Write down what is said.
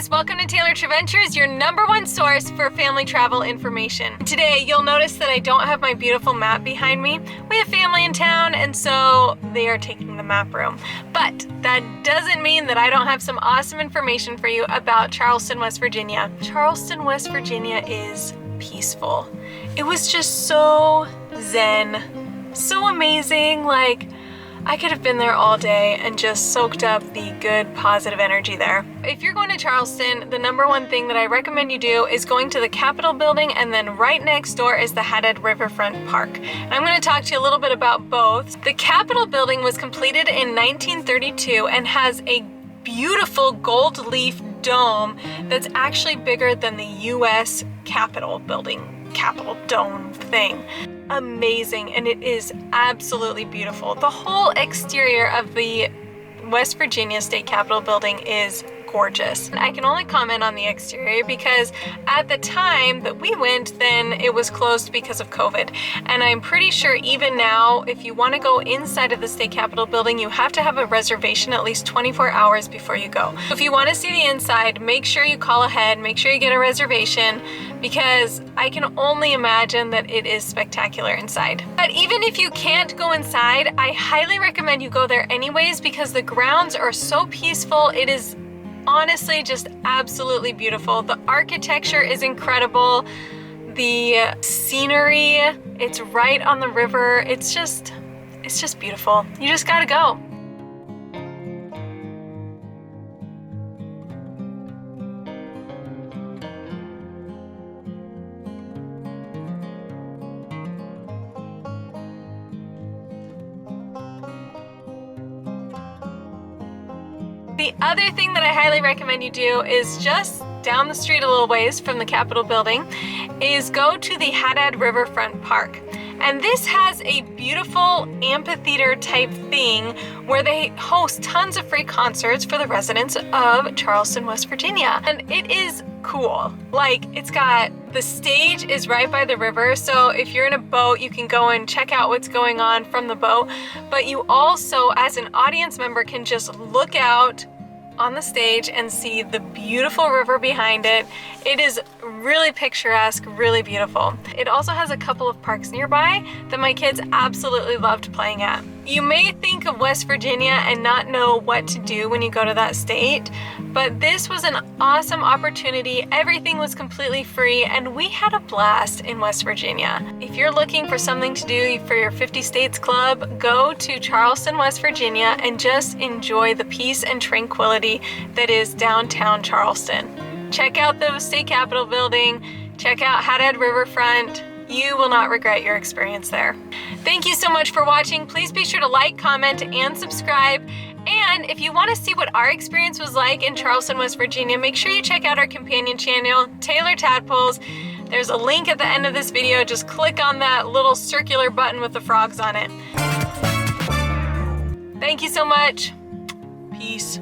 guys, welcome to Traventures, your #1 source for family travel information. Today you'll notice that I don't have my beautiful map behind me. We have family in town and so they are taking the map room. But that doesn't mean that I don't have some awesome information for you about Charleston, West Virginia. Charleston, West Virginia is peaceful. It was just so zen, so amazing. Like, I could have been there all day and just soaked up the good, positive energy there. If you're going to Charleston, the #1 thing that I recommend you do is going to the Capitol building, and then right next door is the Haddad Riverfront Park. And I'm going to talk to you a little bit about both. The Capitol building was completed in 1932 and has a beautiful gold leaf dome that's actually bigger than the US Capitol building, Capitol dome thing. Amazing, and it is absolutely beautiful. The whole exterior of the West Virginia State Capitol building is gorgeous. I can only comment on the exterior because at the time that we went, then it was closed because of COVID. And I'm pretty sure even now, if you want to go inside of the State Capitol building, you have to have a reservation at least 24 hours before you go. If you want to see the inside, make sure you call ahead, make sure you get a reservation, because I can only imagine that it is spectacular inside. But even if you can't go inside, I highly recommend you go there anyways because the grounds are so peaceful. It is honestly just absolutely beautiful. The architecture is incredible. The scenery, it's right on the river. It's just beautiful. You just gotta go. The other thing that I highly recommend you do is just down the street a little ways from the Capitol building is go to the Haddad Riverfront Park. And this has a beautiful amphitheater type thing where they host tons of free concerts for the residents of Charleston, West Virginia. And it is cool. Like, it's got, the stage is right by the river, so if you're in a boat, you can go and check out what's going on from the boat. But you also, as an audience member, can just look out on the stage and see the beautiful river behind it. It is really picturesque, really beautiful. It also has a couple of parks nearby that my kids absolutely loved playing at. You may think of West Virginia and not know what to do when you go to that state, but this was an awesome opportunity. Everything was completely free and we had a blast in West Virginia. If you're looking for something to do for your 50 States Club, go to Charleston, West Virginia and just enjoy the peace and tranquility that is downtown Charleston. Check out the State Capitol building, check out Haddad Riverfront. You will not regret your experience there. Thank you so much for watching. Please be sure to like, comment, and subscribe. And if you want to see what our experience was like in Charleston, West Virginia, make sure you check out our companion channel, Taylor Tadpoles. There's a link at the end of this video. Just click on that little circular button with the frogs on it. Thank you so much. Peace.